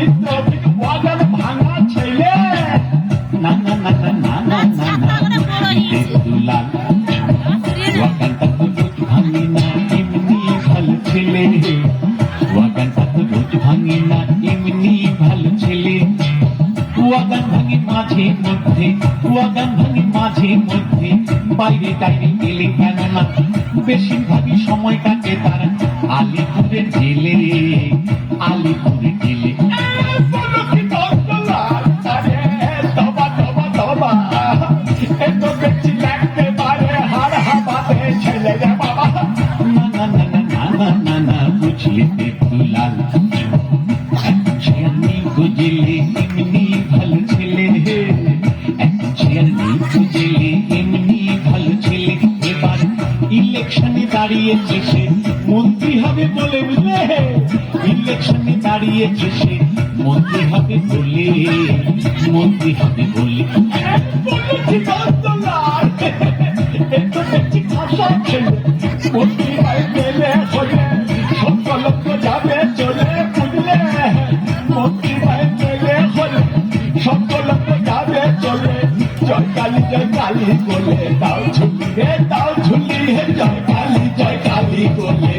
চরিত্র ওয়াগান ভাঙা ছেলে না না না না না না না না বুঝলি দুলাল ওয়াগানটা তো রোজ ভাঙি না এমনি ভালো ছেলে ওয়াগানটা তো রোজ ভাঙি না এমনি ভালো ছেলে ওয়াগান ভাঙি মাঝে মধ্যে ওয়াগান ভাঙি মাঝে মধ্যে বাইরে টাইরে গেলে কেননা বেশিরভাগই সময় কাটে তারা আলিপুরের জেলে আলিপুরের জেলে বলো কি দরকার আরে তবা তবা তবা এত বেশি লাগতে পারে হার হাবাতে ছেলে রে বাবা না না না না না না না না বুঝলি দুলাল এখন সে আর নেই বুঝলি এমনি ভালো ছেলে এখন সে আর নেই বুঝলি এমনি ভালো ছেলে এবার ইলেকশনে দাঁড়িয়েছে সে মন্ত্রী হবে বলে বুঝলে ইলেকশনে দাঁড়িয়েছে সে মন্ত্রী হবে বলে মন্ত্রী হবে বলে বলো কি দরকার এত বেশি খাসা ছেলে মন্ত্রী হয়ে গেলে হলে সকলকে যাবে চলে বুঝলে মন্ত্রী হয়ে গেলে হলে সকলকে যাবে চলে জয় কালী বলে দাও ঝুলি হে জয় কালী বলে